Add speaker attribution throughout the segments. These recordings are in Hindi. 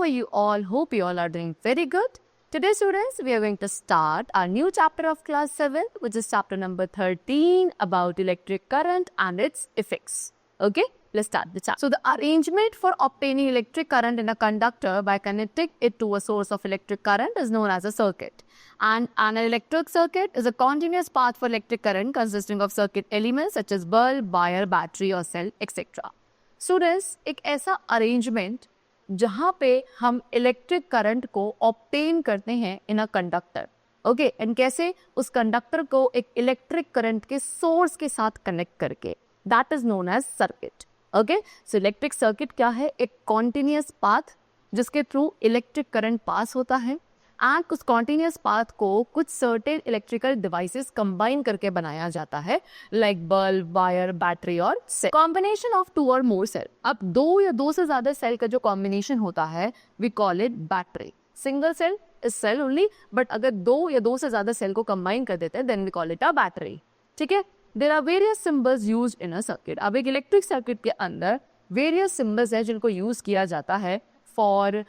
Speaker 1: are you all? Hope you all are doing very good. Today, students, we are going to start our new chapter of class 7, which is chapter number 13 about electric current and its effects. Okay, let's start the chapter. So, the arrangement for obtaining electric current in a conductor by connecting it to a source of electric current is known as a circuit. And an electric circuit is a continuous path for electric current consisting of circuit elements such as bulb, wire, battery or cell, etc. Students, एक ऐसा अरेंजमेंट जहां पे हम इलेक्ट्रिक करंट को ऑब्टेन करते हैं इन अ कंडक्टर. ओके, एंड कैसे? उस कंडक्टर को एक इलेक्ट्रिक करंट के सोर्स के साथ कनेक्ट करके. That is known as circuit. Okay, so electric circuit क्या है? एक कॉन्टिन्यूस पाथ जिसके थ्रू इलेक्ट्रिक करंट पास होता है एंड उस कॉन्टिन्यूस पाथ को कुछ सर्टेन इलेक्ट्रिकल डिवाइसेस कंबाइन करके बनाया जाता है, लाइक बल्ब, वायर, बैटरी और सेल. कॉम्बिनेशन ऑफ 2 और मोर सेल. अब 2 या 2 से ज्यादा सेल का जो कॉम्बिनेशन होता है, we call it battery. Single cell is cell only, but अगर 2 या 2 से ज्यादा सेल को कंबाइन कर देते हैं, then we call it a battery. ठीक है. There are various symbols used in a circuit. अब एक इलेक्ट्रिक सर्किट के अंदर वेरियस सिंबल्स है जिनको यूज किया जाता है for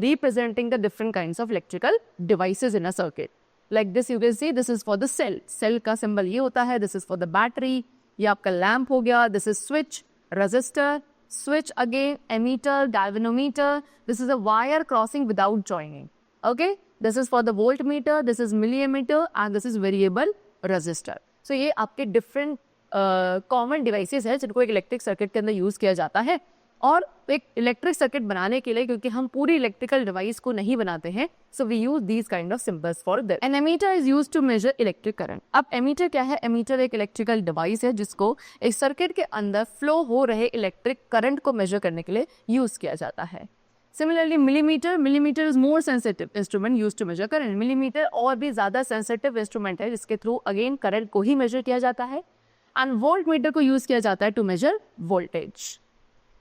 Speaker 1: representing the different kinds of electrical devices in a circuit. Like this you can see, this is for the cell. Cell का symbol ये होता है. This is for the battery. ये आपका lamp हो गया. This is switch, resistor, switch again, ammeter, galvanometer. This is a wire crossing without joining. Okay? This is for the voltmeter. This is milliammeter and this is variable resistor. So ये आपके different common devices है जिनको एक electric circuit के अंदर use किया जाता है. और एक इलेक्ट्रिक सर्किट बनाने के लिए, क्योंकि हम पूरी इलेक्ट्रिकल डिवाइस को नहीं बनाते हैं, so we use these kind of symbols for that. An ammeter is used to measure electric current. अब एमीटर क्या है? एमीटर एक इलेक्ट्रिकल डिवाइस है जिसको एक सर्किट के अंदर फ्लो हो रहे इलेक्ट्रिक करंट को मेजर करने के लिए यूज किया जाता है. Similarly milliammeter is more sensitive instrument use to measure current. Milliammeter और भी ज्यादा सेंसिटिव इंस्ट्रूमेंट है जिसके थ्रू अगेन करंट को ही मेजर किया जाता है. एंड वोल्टमीटर को यूज किया जाता है to measure voltage.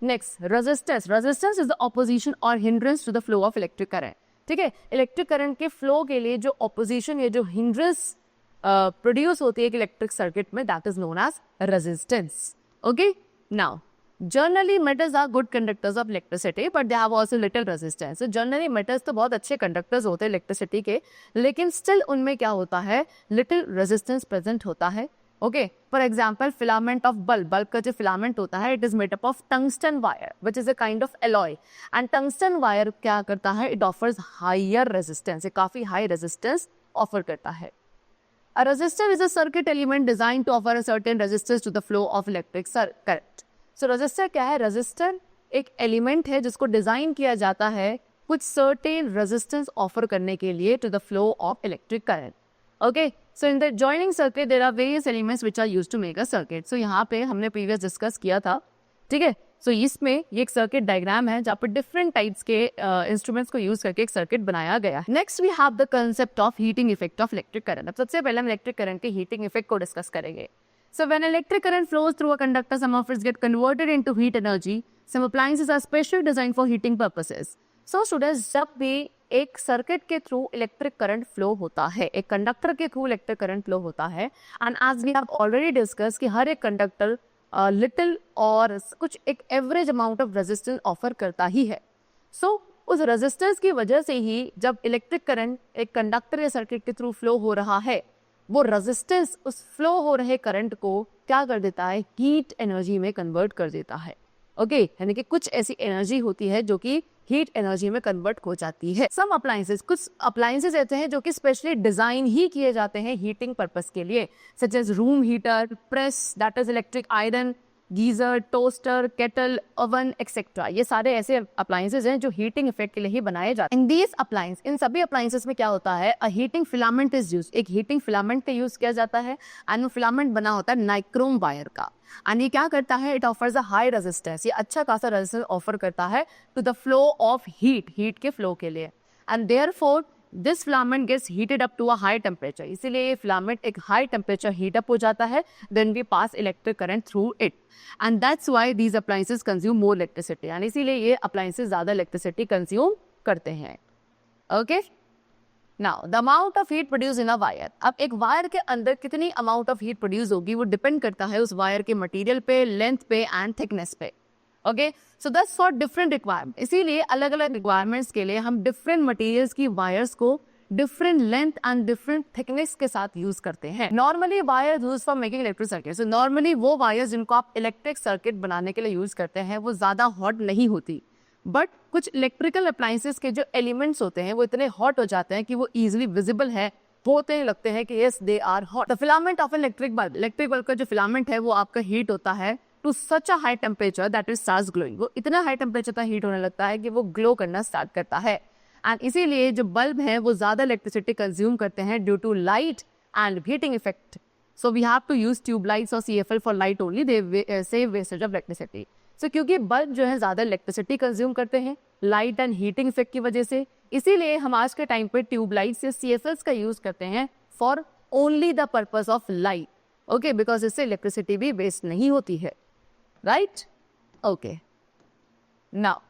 Speaker 1: Next, resistance. Resistance is the opposition और hindrance to the flow of electric current. ठीक है. इलेक्ट्रिक करंट के फ्लो के लिए जो ऑपोजिशन या जो हिंड्रेंस प्रोड्यूस होती है एक इलेक्ट्रिक सर्किट में, that is known as resistance. Okay, now generally metals are good conductors of electricity but they have also little resistance. Generally metals तो बहुत अच्छे कंडक्टर्स होते हैं इलेक्ट्रिसिटी के, लेकिन स्टिल उनमें क्या होता है? लिटिल रेजिस्टेंस प्रेजेंट होता है. Okay, for example filament of bulb का जो फिलामेंट होता है, it is made up of tungsten wire which is a kind of alloy. And tungsten wire क्या करता है? It offers higher resistance. काफी हाई रेजिस्टेंस ऑफर करता है. A resistor is a circuit element design to offer a certain resistance to the flow of electric current. So resistor क्या है? रेजिस्टर एक एलिमेंट है जिसको डिजाइन किया जाता है कुछ सर्टेन रेजिस्टेंस ऑफर करने के लिए to the flow of electric current. Okay, so in the joining circuit there are various elements which are used to make a circuit. So यहाँ पे हमने previous discuss किया था. ठीक है. So इसमें ये एक circuit diagram है जहाँ पे different types के instruments को use करके एक circuit बनाया गया है. Next we have the concept of heating effect of electric current. अब सबसे पहले हम electric current के heating effect को discuss करेंगे. So when electric current flows through a conductor, some of it get converted into heat energy. Some appliances are specially designed for heating purposes. So students, जब भी एक सर्किट के थ्रू इलेक्ट्रिक करंट फ्लो होता है, एक कंडक्टर के थ्रू इलेक्ट्रिक करंट फ्लो होता है, and as we have already discuss कि हर एक कंडक्टर लिटिल और कुछ एक average amount of resistance offer करता ही है. सो उस रेजिस्टेंस की वजह से ही जब इलेक्ट्रिक करंट एक कंडक्टर या सर्किट के थ्रू फ्लो हो रहा है, वो रेजिस्टेंस उस फ्लो हो रहे करंट को क्या कर देता है? हीट एनर्जी में कन्वर्ट कर देता है. ओके, यानी कि कुछ ऐसी एनर्जी होती है जो कि हीट एनर्जी में कन्वर्ट हो जाती है. सम अप्लायंसेस, कुछ अप्लायंसेस ऐसे हैं जो कि स्पेशली डिजाइन ही किए जाते हैं हीटिंग पर्पस के लिए, such as room heater, press, that is electric iron, geyser, toaster, kettle, oven etcetera. ये सारे ऐसे अप्लायंसेस हैं जो हीटिंग इफेक्ट के लिए ही बनाए जाते हैं. इन दीज अप्लायंस, इन सभी अप्लायंसेस में क्या होता है? अ हीटिंग फिलामेंट इज यूज. एक हीटिंग फिलामेंट का यूज किया जाता है एंड वो फिलामेंट बना होता है नाइक्रोम वायर का. एंड ये क्या करता है? It offers a high resistance. ये अच्छा खासा रेजिस्टेंस ऑफर करता है to the flow of heat के फ्लो के लिए. And therefore this filament gets heated up to a high temperature. इसीलिए ये फिलामेंट एक हाई टेम्परेचर हीट अप हो जाता है, then we pass electric current through it. And that's why these appliances consume more electricity. And इसीलिए ये अप्लायंसेस ज्यादा इलेक्ट्रिसिटी कंज्यूम करते हैं. Okay, now the amount of heat produce in a wire. अब एक वायर के अंदर कितनी अमाउंट ऑफ हीट प्रोड्यूस होगी वो डिपेंड करता है उस वायर के मटेरियल पे, लेंथ पे एंड थिकनेस पे. Okay, so that's for different requirement. इसीलिए अलग अलग रिक्वायरमेंट्स के लिए हम डिफरेंट मटेरियल्स की वायर्स को different length and different thickness के साथ यूज करते हैं। Normally wire use for making electric circuit, so normally वो वायर जिनको आप इलेक्ट्रिक सर्किट बनाने के लिए यूज करते हैं वो ज्यादा हॉट नहीं होती, बट कुछ इलेक्ट्रिकल अप्लायंसेस के जो एलिमेंट्स होते हैं वो इतने हॉट हो जाते हैं कि वो इजिली विजिबल है, होते लगते हैं कि yes they are hot. The filament of electric bulb का जो फिलामेंट है वो आपका हीट होता है to such a high temperature that it starts glowing. वो इतना हाई टेम्परेचर तक हीट होने लगता है कि वो ग्लो करना स्टार्ट करता है। एंड इसीलिए जो बल्ब है वो ज्यादा इलेक्ट्रिसिटी कंज्यूम करते हैं due to light and heating effect. So we have to use tube lights और CFL for light only, they save wastage of electricity. So क्योंकि बल्ब जो है ज्यादा इलेक्ट्रिसिटी कंज्यूम करते हैं लाइट एंड हीटिंग इफेक्ट की वजह से, इसीलिए हम आज के टाइम पे ट्यूब लाइट्स या CFLs का यूज करते हैं for only the purpose of light. Okay, because इससे इलेक्ट्रिसिटी भी वेस्ट नहीं होती है, right? Okay, now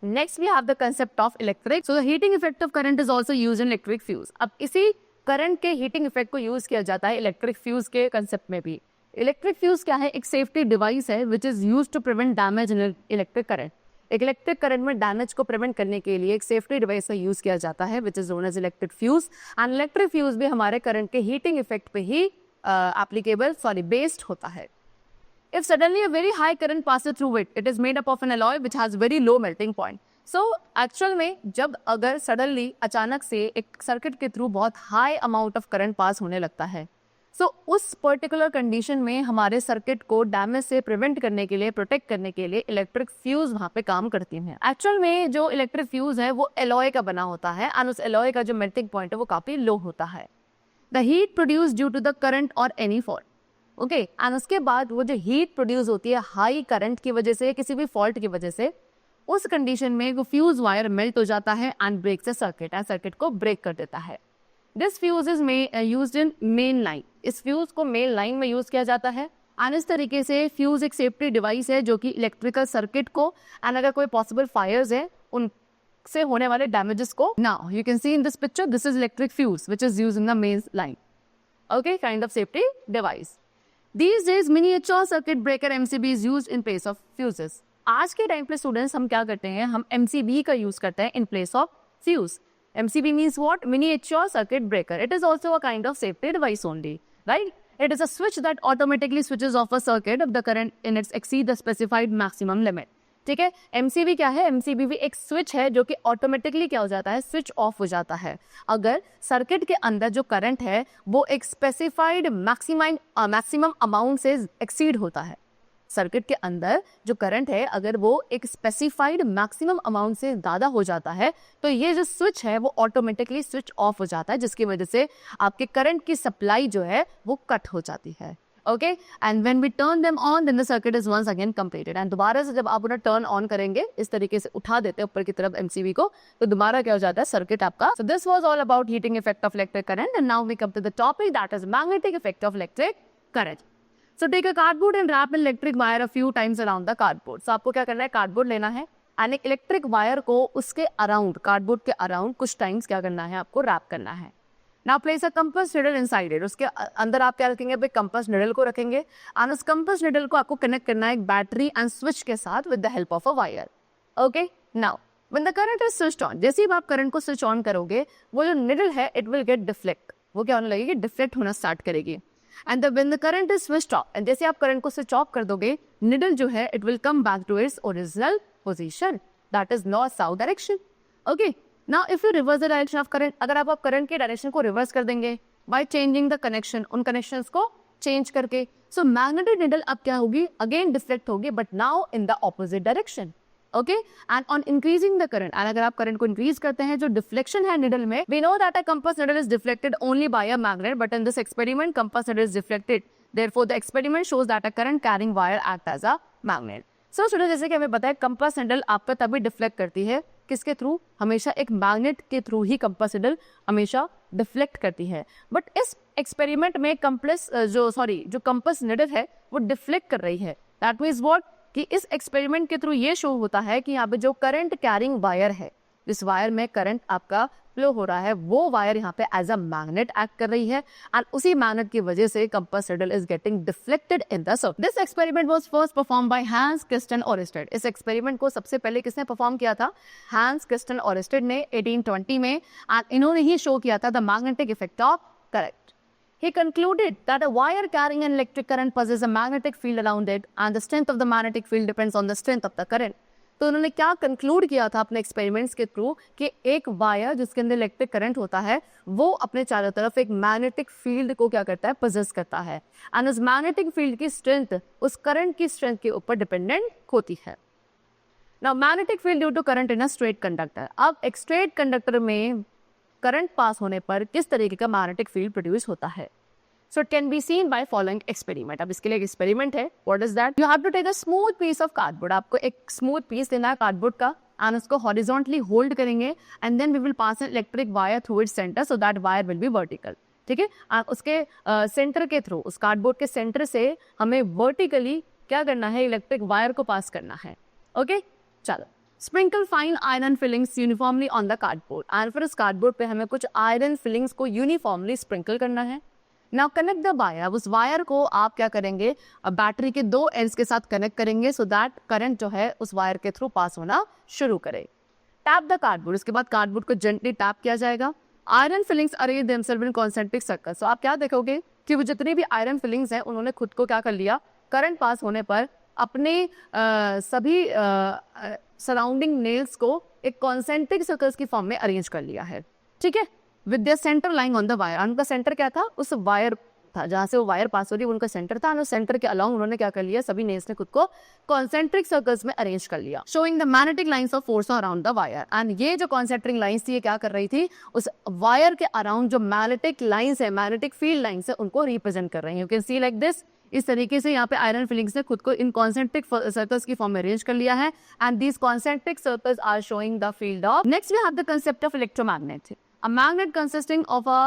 Speaker 1: next we have the concept of electric. So the heating effect of current is also used in electric fuse. अब इसी करंट के हीटिंग इफेक्ट को यूज किया जाता है इलेक्ट्रिक फ्यूज के कंसेप्ट में भी। इलेक्ट्रिक फ्यूज क्या है? एक सेफ्टी डिवाइस है which is use to prevent damage in electric current. एक इलेक्ट्रिक करंट में डैमेज को प्रिवेंट करने के लिए एक सेफ्टी डिवाइस का यूज किया जाता है which is known as electric fuse. And electric fuse भी हमारे करंट के हीटिंग इफेक्ट पे ही एप्लीकेबल बेस्ड होता है। If suddenly a very high current passes through it, it is made up of an alloy which has very low melting point. So actual में जब अगर suddenly अचानक से एक सर्किट के थ्रू बहुत high amount of current pass होने लगता है, so उस पर्टिकुलर कंडीशन में हमारे सर्किट को डैमेज से प्रिवेंट करने के लिए, प्रोटेक्ट करने के लिए इलेक्ट्रिक फ्यूज वहाँ पे काम करती हैं। एक्चुअल में जो इलेक्ट्रिक फ्यूज है वो एलॉय का बना होता है एंड उस एलॉय का जो मेल्टिंग पॉइंट है वो काफी लो होता है। The heat produce due to the current और एनी फॉल्ट। ओके, एंड उसके बाद वो जो हीट प्रोड्यूस होती है हाई करंट की वजह से, किसी भी फॉल्ट की वजह से, उस कंडीशन में वो फ्यूज वायर मेल्ट हो जाता है and breaks the circuit, and circuit को ब्रेक कर देता है। This fuse is used in main line. इस फ्यूज को मेन लाइन में यूज किया जाता है एंड इस तरीके से फ्यूज एक सेफ्टी डिवाइस है जो कि इलेक्ट्रिकल सर्किट को एंड अगर कोई पॉसिबल फायर्स है उनसे होने वाले डैमेजेस को, now you can see in this picture, this is electric fuse which is used in the main line. Okay, kind of safety device. These days miniature circuit breaker MCB is used in place of fuses. आज के टाइम पे स्टूडेंट्स हम क्या करते हैं, हम MCB का यूज करते हैं in place of fuse. MCB means what? Miniature circuit breaker. It is also a kind of safety device only, right? It is a switch that automatically switches off a circuit if the current in its exceed the specified maximum limit. ठीक है, MCB क्या है? MCB भी एक स्विच है जो कि ऑटोमेटिकली क्या हो जाता है, स्विच ऑफ हो जाता है अगर सर्किट के अंदर जो करंट है वो एक स्पेसिफाइड मैक्सिमम अमाउंट से एक्सीड होता है। सर्किट के अंदर जो करंट है अगर वो एक स्पेसिफाइड मैक्सिमम अमाउंट से ज़्यादा हो जाता है तो ये जो स्विच है वो ऑटोमेटिकली स्विच ऑफ हो जाता है, जिसकी वजह से आपके करंट की सप्लाई जो है वो कट हो जाती है। Okay, and when we turn them on then the circuit is once again completed. And दोबारा से जब आप उन्हें टर्न ऑन करेंगे, इस तरीके से उठा देते हैं ऊपर की तरफ MCB को, तो दोबारा क्या हो जाता है, सर्किट आपका। So this was all about heating effect of electric current and now we come to the topic that is magnetic effect of electric current. So take a cardboard and wrap in electric wire a few times around the cardboard. So आपको क्या करना है, कार्डबोर्ड लेना है एंड एक इलेक्ट्रिक वायर को उसके अराउंड, कार्डबोर्ड के अराउंड कुछ टाइम्स क्या करना है, आपको रैप करना है। Now place a compass needle inside it. उसके अंदर आप क्या रखेंगे, भाई कंपास निडल को रखेंगे एंड उस कंपास निडल को आपको कनेक्ट करना है एक बैटरी एंड स्विच के साथ with the help of a wire. Okay, now when the current is switched on, जैसे ही आप करंट को स्विच ऑन करोगे वो जो निडल है इट विल गेट डिफ्लेक्ट, वो क्या होने लगेगी, डिफ्लेक्ट होना स्टार्ट करेगी। And when the current is switched of, and जैसे आप करंट को स्विच ऑफ कर दोगे, निडल जो है it will come back to its original position, that is north south direction. Okay, now if you reverse the direction of current, अगर आप करंट के डायरेक्शन को रिवर्स कर देंगे बाय चेंजिंग द कनेक्शन, उन कनेक्शंस को चेंज करके, सो मैग्नेटिक निडल अब क्या होगी, अगेन डिफ्लेक्ट होगी but now in the opposite direction. Okay, and on increasing the current, and अगर आप करंट को इंक्रीज करते हैं, जो डिफ्लेक्शन है निडल में, we know that a compass needle is deflected only by a magnet, but in this experiment compass needle is deflected, therefore the experiment shows that a current carrying wire act as a magnet. So student, जैसे कि हमें पता है कंपास निडल आपका तभी डिफ्लेक्ट करती है, किसके थ्रू, हमेशा एक मैग्नेट के थ्रू ही कंपास निडल हमेशा डिफ्लेक्ट करती है। बट इस एक्सपेरिमेंट में जो कंपास निडल है वो डिफ्लेक्ट कर रही है। दैट मीन्स व्हाट, कि इस एक्सपेरिमेंट के थ्रू ये शो होता है कि यहाँ पे जो करंट कैरिंग वायर है, जिस वायर में करंट आपका फ्लो हो रहा है वो वायर यहाँ पे एज अ मैग्नेट एक्ट कर रही है एंड उसी मैग्नेट की वजह से compass needle is getting deflected in the circuit. This experiment was first perform by Hans Christian Oersted. इस एक्सपेरिमेंट को सबसे पहले किसने परफॉर्म किया था? हैंस क्रिस्टियन ओरेस्टेड ने 1820 में एंड इन्होंने ही शो किया था the magnetic effect of current. He concluded that a wire carrying an electric current possesses a magnetic field around it and the strength of the magnetic field depends on the strength of the current. तो उन्होंने क्या कंक्लूड किया था अपने एक्सपेरिमेंट्स के थ्रू कि एक वायर जिसके अंदर इलेक्ट्रिक करंट होता है वो अपने चारों तरफ एक मैग्नेटिक फील्ड को क्या करता है? पोजेस करता है एंड उस मैग्नेटिक फील्ड की स्ट्रेंथ उस करंट की स्ट्रेंथ के ऊपर डिपेंडेंट होती है. Now magnetic field due to current in a straight conductor. अब एक स्ट्रेट कंडक्टर में करंट पास होने पर किस तरीके का मैग्नेटिक फील्ड प्रोड्यूस होता है? So it can be seen by following experiment. अब इसके लिए एक एक्सपेरिमेंट है. What is that? You have to take a smooth piece of cardboard. आपको एक स्मूथ पीस लेना है कार्डबोर्ड का एंड उसको हॉरिजॉन्टली होल्ड करेंगे and then we will pass an electric wire through its centre so that wire will be vertical. ठीक है, उसके सेंटर के थ्रू उस कार्डबोर्ड के सेंटर से हमें वर्टिकली क्या करना है? इलेक्ट्रिक वायर को पास करना है. ओके, चलो. Sprinkle fine iron filings uniformly on the cardboard and फिर उस कार्डबोर्ड पे हमें कुछ आयरन फिलिंग्स को यूनिफॉर्मली स्प्रिंकल करना है. Now connect the wire. उस वायर को आप क्या करेंगे? बैटरी के दो एंड्स के साथ कनेक्ट करेंगे सो दैट करंट जो है उस वायर के थ्रू पास होना शुरू करे. Tap the cardboard. उसके बाद कार्डबोर्ड को जेंटली टैप किया जाएगा. Iron filings arrange themselves in concentric circle. So आप क्या देखोगे कि वो जितनी भी आयरन फिलिंग्स हैं उन्होंने खुद को क्या कर लिया? करंट पास होने पर अपने सभी सराउंडिंग नेल्स को एक कॉन्सेंट्रिक सर्कल्स की फॉर्म में अरेंज कर लिया है. ठीक है, with their centre lying on the wire. उनका सेंटर क्या था? उस वायर था जहां से वो वायर पास हो रही है उनका सेंटर था और सेंटर के अलाउंग उन्होंने क्या कर लिया? सभी नेल्स ने खुद को कॉन्सेंट्रिक सर्कल्स में अरेंज कर लिया, showing the magnetic lines of force around the wire. And ये जो कॉन्सेंट्रिक लाइंस थी ये क्या कर रही थी? उस वायर के अराउंड जो मैग्नेटिक लाइंस है, मैग्नेटिक फील्ड लाइंस है, उनको रिप्रेजेंट कर रही है. You can see like this. इस तरीके से यहाँ पे आयरन फिलिंग्स ने खुद को इन कॉन्सेंट्रिक सर्कल्स की फॉर्म में अरेंज कर लिया है and these concentric circles are showing the field of. Next we have the concept of electromagnet. A magnet consisting of a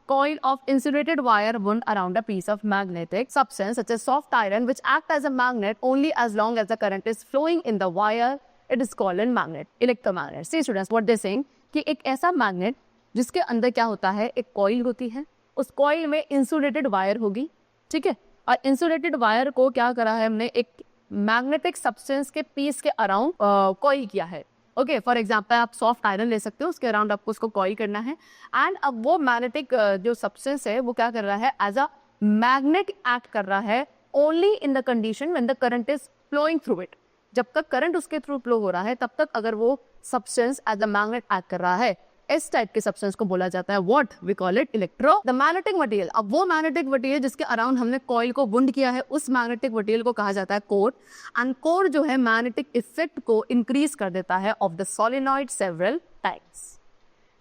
Speaker 1: coil of insulated wire wound around a piece of magnetic substance such as soft iron which act as a magnet only as long as the current is flowing in the wire. It is called a magnet, electromagnet. See students, what they're saying कि एक ऐसा मैग्नेट जिसके अंदर क्या होता है? एक कॉइल होती है. उस कॉइल में इंसुलेटेड वायर होगी. ठीक है, और इंसुलेटेड वायर को क्या करा है हमने? एक मैग्नेटिक सब्सटेंस के पीस के अराउंड कॉइल किया है. ओके, फॉर एग्जाम्पल आप सॉफ्ट आयरन ले सकते हो, उसके अराउंड आपको उसको कॉइल करना है एंड अब वो मैग्नेटिक जो सब्सटेंस है वो क्या कर रहा है? एज अ मैग्नेट एक्ट कर रहा है only in the condition when the current is flowing through it. जब तक करंट उसके थ्रू फ्लो हो रहा है तब तक अगर वो substance as a magnet act कर रहा है, इस टाइप के सब्सटेंस को बोला जाता है what? We call it electro the magnetic material. अब वो मैग्नेटिक मटेरियल जिसके अराउंड हमने कॉइल को वुंड किया है उस मैग्नेटिक मटेरियल को कहा जाता है कोर. एंड कोर जो है मैग्नेटिक इफेक्ट को इंक्रीज कर देता है of the solenoid several times.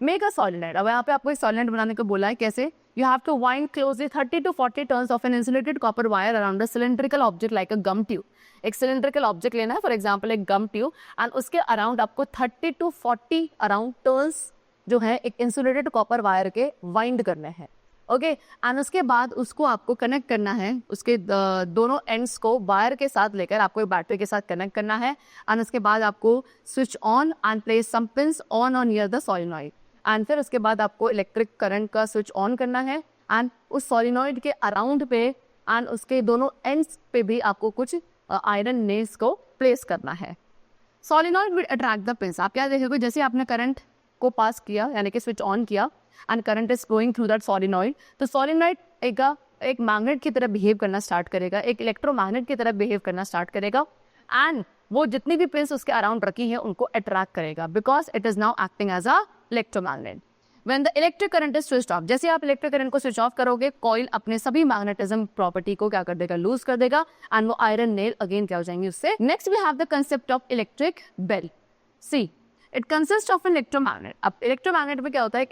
Speaker 1: Make a solenoid. अब यहाँ पे आपको एक सोलेनॉइड बनाने को बोला है. कैसे? You have to wind closely 30 to 40 turns of an insulated copper wire around a cylindrical object like a gum tube. एक सिलेंड्रिकल ऑब्जेक्ट लेना है, फॉर एग्जाम्पल एक गम ट्यूब, एंड उसके अराउंड आपको 30 to 40 अराउंड टर्न्स जो है एक इंसुलेटेड कॉपर वायर के वाइंड करने हैं. ओके, एंड उसके बाद उसको आपको कनेक्ट करना है. उसके दोनों एंड्स को वायर के साथ लेकर आपको एक बैटरी के साथ कनेक्ट करना है एंड उसके बाद आपको switch on and place some pins on near the solenoid and फिर उसके बाद आपको इलेक्ट्रिक करंट का स्विच ऑन करना है एंड उस सोलेनॉइड के अराउंड पे एंड उसके दोनों एंड्स पे भी आपको कुछ आयरन नेल्स को प्लेस करना है. Solenoid will attract the pins. आप क्या देखोगे? जैसे आपने करंट को पास किया यानी कि स्विच ऑन किया and current is flowing through that solenoid, तो सोलेनॉइड एक मैग्नेट की तरह बिहेव करना स्टार्ट करेगा, एक इलेक्ट्रोमैग्नेट की तरह बिहेव करना स्टार्ट करेगा एंड वो जितनी भी पिन्स उसके अराउंड रखी हैं उनको अट्रैक्ट करेगा because it is now acting as a electromagnet. When the electric current is switched off, जैसे आप इलेक्ट्रिक करंट को स्विच ऑफ करोगे कॉइल अपने सभी मैग्नेटिज्म प्रॉपर्टी को क्या कर देगा? लूज कर देगा एंड वो आयरन नेल अगेन क्या हो जाएंगे उससे. Next we have the concept of electric bell. See it consist of electromagnet. अब इलेक्ट्रोमैग्नेट में क्या होता है?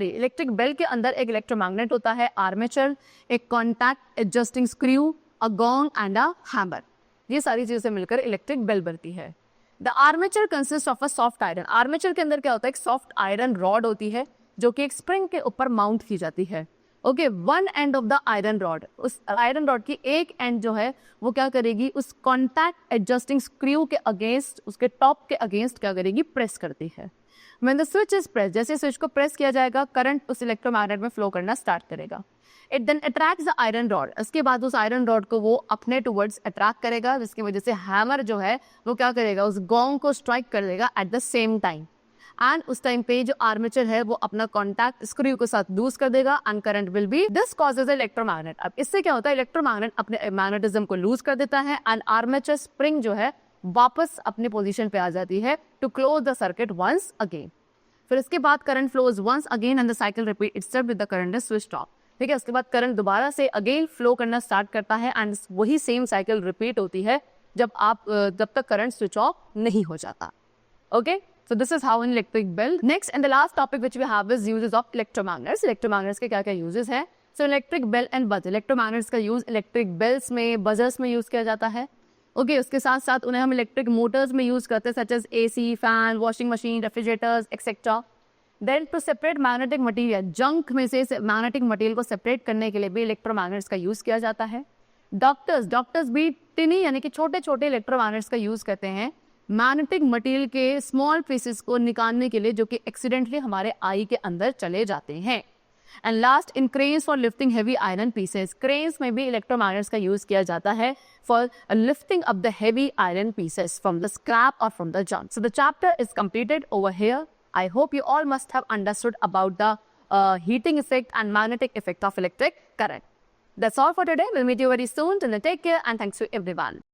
Speaker 1: इलेक्ट्रिक बेल के अंदर एक इलेक्ट्रोमैग्नेट होता है, आर्मेचर, एक contact adjusting screw, a gong and a hammer. ये सारी चीजें मिलकर इलेक्ट्रिक बेल बनती है. The armature consist of a soft iron. Armature के अंदर क्या होता है? एक सॉफ्ट आयरन रॉड होती है जो कि एक स्प्रिंग के ऊपर माउंट की जाती है. Okay, one end of the iron rod, उस आयरन रॉड की एक एंड जो है वो क्या करेगी? उस कॉन्टैक्ट एडजस्टिंग स्क्रू के अगेंस्ट, उसके टॉप के अगेंस्ट क्या करेगी? प्रेस करती है When the switch is pressed, जैसे स्विच को प्रेस किया जाएगा, करंट उस इलेक्ट्रोमैग्नेट में फ्लो करना स्टार्ट करेगा. It then attracts the iron rod. इसके बाद उस आयरन रॉड को वो अपने टुवर्ड्स अट्रैक्ट करेगा, जिसकी वजह से हैमर जो है वो क्या करेगा, उस गोंग को स्ट्राइक कर देगा at the same time. And उस टाइम पे जो आर्मेचर है वो अपना कॉन्टैक्ट स्क्रू के साथ लूज कर देगा and current will be. This causes electromagnet. अब इससे क्या होता है, इलेक्ट्रोमैग्नेट अपने मैग्नेटिज्म को लूज कर देता है एंड आर्मेचर स्प्रिंग जो है वापस अपनी पोजीशन पे आ जाती है to close the circuit once again. फिर इसके बाद current flows once again and the cycle repeat itself with the current is switched off. ठीक है, उसके बाद करंट दोबारा से अगेन फ्लो करना स्टार्ट करता है एंड वही सेम साइकिल रिपीट होती है जब तक करंट स्विच ऑफ नहीं हो जाता. Okay, so this is how an electric bell. Next and the last topic which we have is uses of electromagnets. Electromagnets के क्या क्या uses है? So electric bell and buzzer. Electromagnets का use electric bells में, buzzers में use किया जाता है. Okay, उसके साथ साथ उन्हें हम electric motors में use करते हैं, such as AC, fan, washing machine, refrigerators, etc. Then to separate magnetic material, junk में से magnetic material को separate करने के लिए भी electromagnets का use किया जाता है. Doctors भी टिनी यानी कि छोटे छोटे electromagnets का use करते हैं मैग्नेटिक मटेरियल के स्मॉल पीसेस को निकालने के लिए जो कि एक्सीडेंटली हमारे आई के अंदर चले जाते हैं. And last, in cranes for lifting heavy iron pieces. Cranes में भी इलेक्ट्रोमैग्नेट्स का यूज किया जाता है for lifting up the heavy iron pieces from the scrap और from the junk. So the chapter is completed over here. I hope you all must have understood about the heating effect and magnetic effect of electric current. That's all for today. We'll meet you very soon. Till then, take care and thanks to everyone.